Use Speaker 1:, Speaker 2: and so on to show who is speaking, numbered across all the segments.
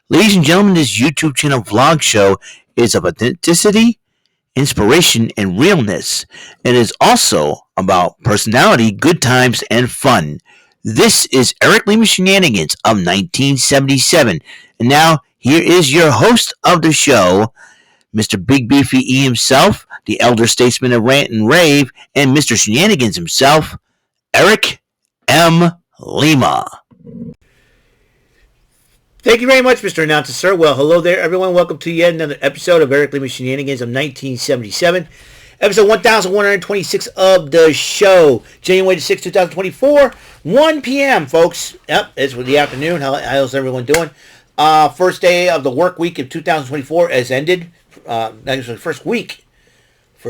Speaker 1: Ladies and gentlemen, this YouTube channel vlog show is of authenticity, inspiration, and realness. It is also about personality, good times, and fun. This is Eric Lima Shenanigans of 1977. And now, here is your host of the show, Mr. Big Beefy E himself, the elder statesman of Rant and Rave, and Mr. Shenanigans himself, Eric M. Lima. Thank you very much, Mr. Announcer, sir. Well, hello there, everyone. Welcome to yet another episode of Eric Lima Shenanigans of 1977. Episode 1126 of the show. January 6, 2024, 1 p.m., folks. Yep, it's the afternoon. How's everyone doing? First day of the work week of 2024 has ended. Actually, first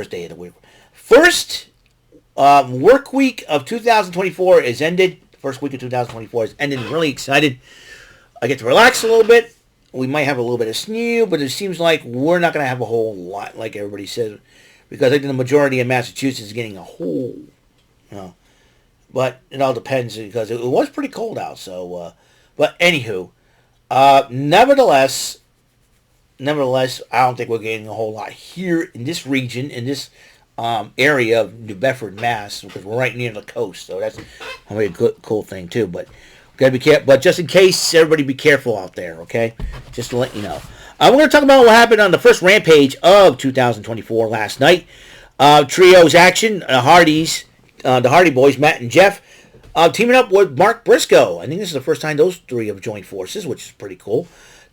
Speaker 1: day of the week. First work week of 2024 is ended. First week of 2024 is ended. I'm really excited. I get to relax a little bit. We might have a little bit of snow, but it seems like we're not going to have a whole lot, like everybody says, because I think the majority of Massachusetts is getting a whole, but it all depends, because it was pretty cold out. So, but anywho, nevertheless, I don't think we're getting a whole lot here in this region, in this area of New Bedford, Mass, because we're right near the coast. So that's a very cool thing too. But gotta be careful. But just in case, everybody be careful out there, okay? Just to let you know. We're going to talk about what happened on the first Rampage of 2024 last night. Trios action, the Hardy Boys, Matt and Jeff, teaming up with Mark Briscoe. I think this is the first time those three have joined forces, which is pretty cool.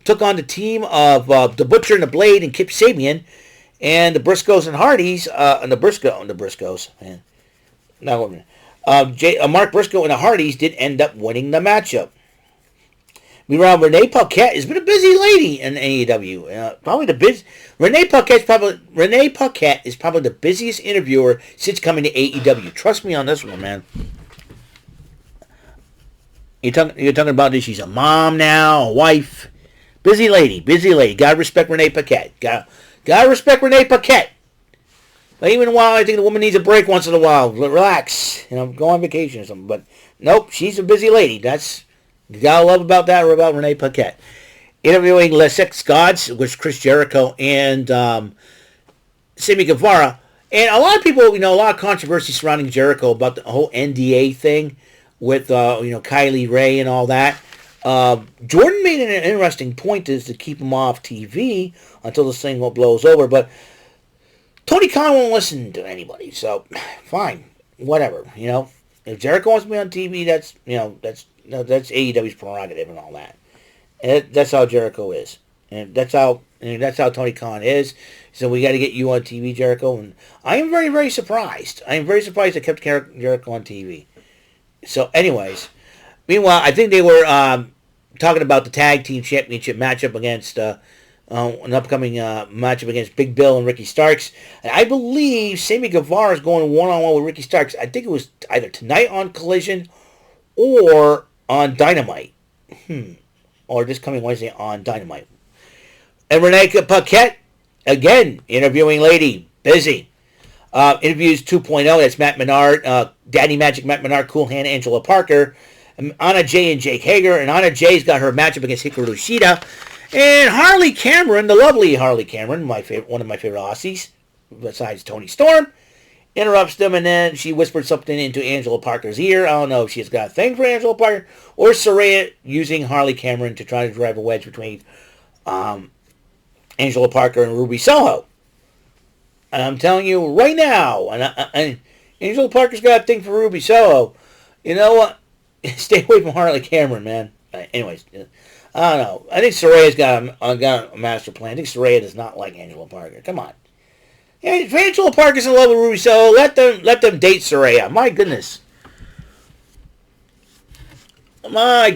Speaker 1: Took on the team of the Butcher and the Blade and Kip Sabian, and the Briscoes and Hardys, and the Briscoes, man. Mark Briscoe and the Hardys did end up winning the matchup. Meanwhile, Renee Paquette has been a busy lady in AEW. Renee Paquette is probably the busiest interviewer since coming to AEW. Trust me on this one, man. You're talking about this. She's a mom now, a wife. Busy lady. Gotta respect Renee Paquette. Gotta respect Renee Paquette. But even while I think the woman needs a break once in a while, relax, go on vacation or something. But nope, she's a busy lady. That's you gotta love about Renee Paquette. Interviewing Les Sex Gods was Chris Jericho and Sammy Guevara, and a lot of people, a lot of controversy surrounding Jericho about the whole NDA thing with Kylie Ray and all that. Jordan made an interesting point is to keep him off TV until this thing blows over, but Tony Khan won't listen to anybody, so fine, whatever. If Jericho wants to be on TV, that's AEW's prerogative and all that. And that's how Jericho is, and that's how Tony Khan is. So we got to get you on TV, Jericho. And I am very, very surprised. I am very surprised they kept Jericho on TV. So, anyways, meanwhile, I think they were talking about the tag team championship matchup against. An upcoming matchup against Big Bill and Ricky Starks. And I believe Sammy Guevara is going one-on-one with Ricky Starks. I think it was either tonight on Collision or on Dynamite. Or this coming Wednesday on Dynamite. And Renee Paquette, again, interviewing lady. Busy. Interviews 2.0. That's Matt Menard, Daddy Magic Matt Menard, Cool Hand Angela Parker, Anna Jay and Jake Hager. And Anna Jay's got her matchup against Hikaru Shida. And Harley Cameron, the lovely Harley Cameron, one of my favorite Aussies, besides Tony Storm, interrupts them, and then she whispered something into Angela Parker's ear. I don't know if she's got a thing for Angela Parker, or Saraya using Harley Cameron to try to drive a wedge between Angela Parker and Ruby Soho. And I'm telling you right now, and Angela Parker's got a thing for Ruby Soho. You know what? Stay away from Harley Cameron, man. Anyways, I don't know. I think Saraya's got a master plan. I think Saraya does not like Angela Parker. Come on. Yeah, if Angela Parker's in love with Ruby Soho, let them date Saraya. My goodness. Come on,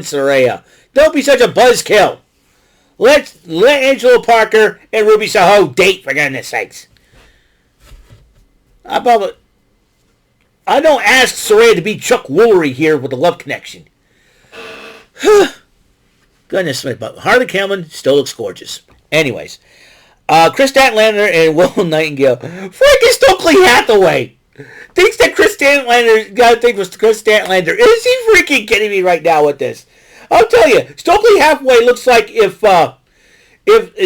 Speaker 1: Saraya. Don't be such a buzzkill. Let Angela Parker and Ruby Soho date, for goodness sakes. I don't ask Saraya to be Chuck Woolery here with the love connection. Goodness me, but Harley Cameron still looks gorgeous. Anyways, Chris Statlander and Will Nightingale. Freaking Stokely Hathaway thinks that Chris Statlander got to think was Chris Statlander. Is he freaking kidding me right now with this? I'll tell you, Stokely Hathaway looks like if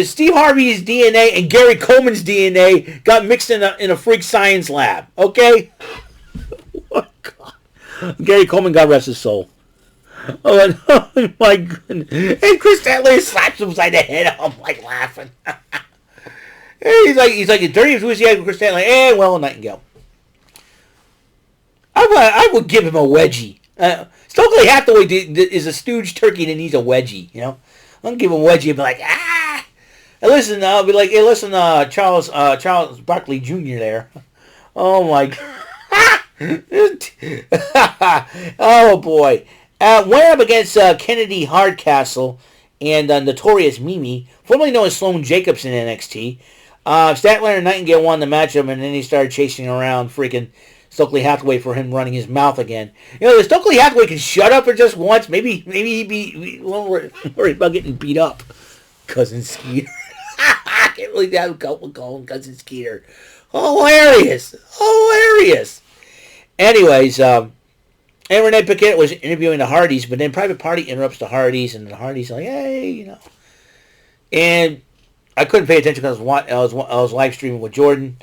Speaker 1: Steve Harvey's DNA and Gary Coleman's DNA got mixed in a freak science lab. Okay. Oh, God. Gary Coleman, God rest his soul. Oh my goodness. And Chris Statler slaps him upside the head. I'm like laughing. he's like a dirty enthusiastic Chris Statler. Well, Nightingale. I would give him a wedgie. Stokely Hathaway is a stooge turkey and needs a wedgie. I'll give him a wedgie and be like, ah. And listen, I'll be like, hey, listen, Charles Barkley Jr. there. Oh my God. Oh boy. Went up against Kennedy Hardcastle and Notorious Mimi, formerly known as Sloane Jacobs in NXT. Statler and Nightingale won the matchup, and then he started chasing around freaking Stokely Hathaway for him running his mouth again. If Stokely Hathaway can shut up for just once, maybe he'd won't worry about getting beat up. Cousin Skeeter. I can't believe that call him Cousin Skeeter. Hilarious. Anyways, and Renee Paquette was interviewing the Hardys, but then Private Party interrupts the Hardys, and the Hardys are like, hey, And I couldn't pay attention because I was live streaming with Jordan.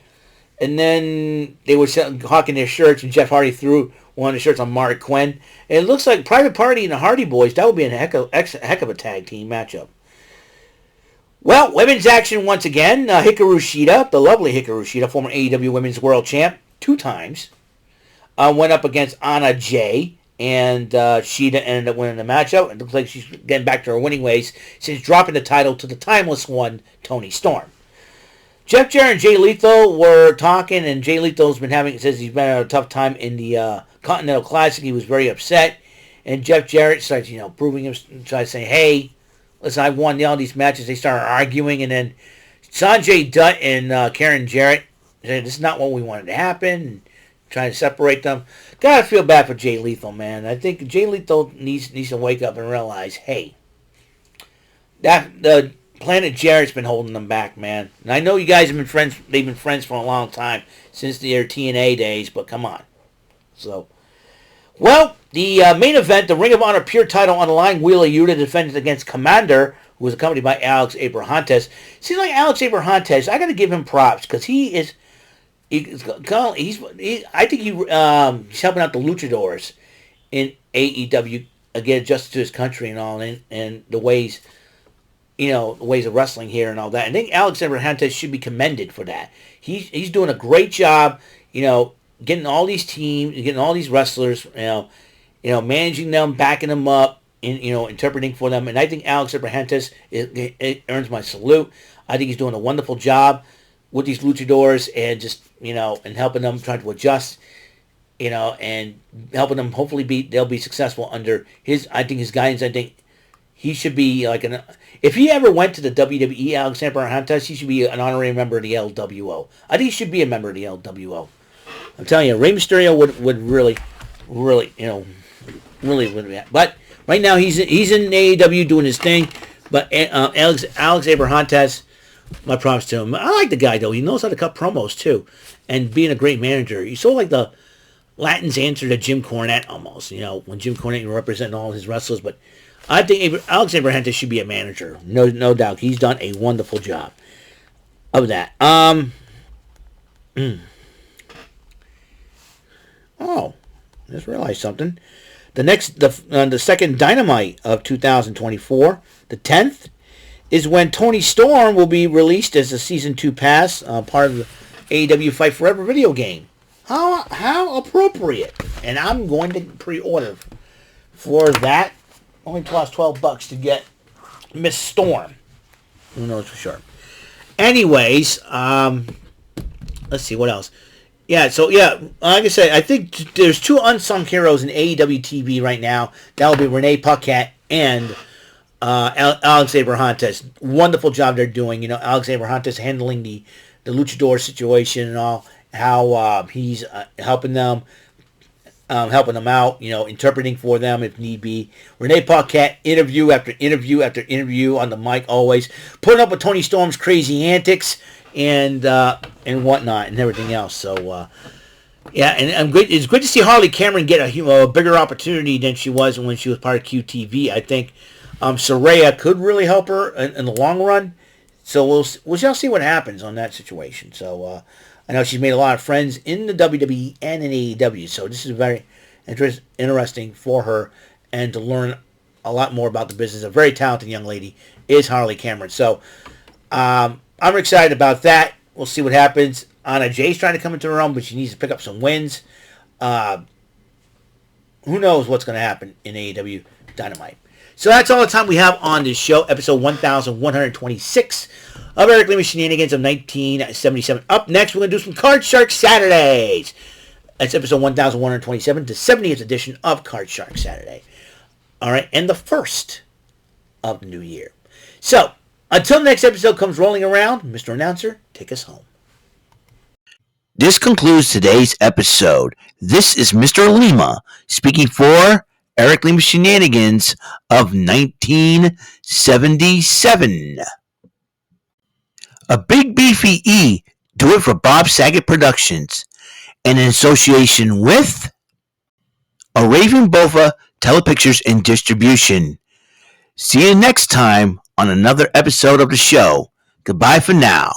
Speaker 1: And then they were hawking their shirts, and Jeff Hardy threw one of the shirts on Mark Quinn. And it looks like Private Party and the Hardy Boys, that would be a heck of a tag team matchup. Well, women's action once again. Hikaru Shida, the lovely Hikaru Shida, former AEW Women's World Champ, 2 times. Went up against Anna Jay, and Shida ended up winning the matchup. It looks like she's getting back to her winning ways since dropping the title to the timeless one, Toni Storm. Jeff Jarrett and Jay Lethal were talking, and Jay Lethal's says he's been having a tough time in the Continental Classic. He was very upset, and Jeff Jarrett starts, proving him, tries to say, hey, listen, I've won all these matches. They started arguing, and then Sanjay Dutt and Karen Jarrett said, this is not what we wanted to happen, and trying to separate them. Gotta feel bad for Jay Lethal, man. I think Jay Lethal needs to wake up and realize, hey, that the Planet Jarrett's been holding them back, man. And I know you guys have been friends. They've been friends for a long time since their TNA days, but come on. So, well, the main event, the Ring of Honor Pure title on the line, Wheeler Yuta defended against Commander, who was accompanied by Alex Abrahantes. Seems like Alex Abrahantes, I got to give him props because I think he's helping out the luchadors in AEW, again, adjusted to his country and all, and the ways, the ways of wrestling here and all that. I think Alex Abrahantes should be commended for that. He's doing a great job, getting all these teams, getting all these wrestlers, managing them, backing them up, and interpreting for them. And I think Alex Abrahantes it earns my salute. I think he's doing a wonderful job with these luchadors and just and helping them try to adjust, and helping them hopefully they'll be successful under his guidance. I think he should be like if he ever went to the WWE, Alex Abrahantes, he should be an honorary member of the LWO. I think he should be a member of the LWO. I'm telling you, Rey Mysterio would really, really would. But right now he's in AEW doing his thing. But Alex Abrahantes, my props to him. I like the guy though. He knows how to cut promos too, and being a great manager. He's sort of like the Latin's answer to Jim Cornette almost. When Jim Cornette represented all his wrestlers, but I think Alex Abrahantes should be a manager. No doubt. He's done a wonderful job of that. Oh, just realized something. The second Dynamite of 2024, the 10th, is when Toni Storm will be released as a Season 2 pass, part of the AEW Fight Forever video game. How appropriate. And I'm going to pre-order for that. Only cost $12 to get Miss Storm. Who knows for sure. Anyways, let's see, what else? Yeah, so like I said, I think there's 2 unsung heroes in AEW TV right now. That will be Renee Paquette and Alex Abrahantes. Wonderful job they're doing. Alex Abrahantes handling the luchador situation and all. How he's helping them out. Interpreting for them if need be. Renee Paquette, interview after interview after interview on the mic, always putting up with Toni Storm's crazy antics and whatnot and everything else. So Yeah, and it's good to see Harley Cameron get a bigger opportunity than she was when she was part of QTV. I think Saraya could really help her in the long run. So we'll shall see what happens on that situation. So I know she's made a lot of friends in the WWE and in AEW. So this is very interesting for her and to learn a lot more about the business. A very talented young lady is Harley Cameron. So I'm excited about that. We'll see what happens. Anna Jay's trying to come into her own, but she needs to pick up some wins. Who knows what's going to happen in AEW Dynamite. So that's all the time we have on this show, episode 1126 of Eric Lima Shenanigans of 1977. Up next, we're going to do some Card Shark Saturdays. That's episode 1127, the 70th edition of Card Shark Saturday. All right, and the first of the new year. So, until the next episode comes rolling around, Mr. Announcer, take us home. This concludes today's episode. This is Mr. Lima speaking for Eric Lima Shenanigans of 1977. A big beefy E, do it for Bob Saget Productions, and in association with a Raven Bova Telepictures and Distribution. See you next time on another episode of the show. Goodbye for now.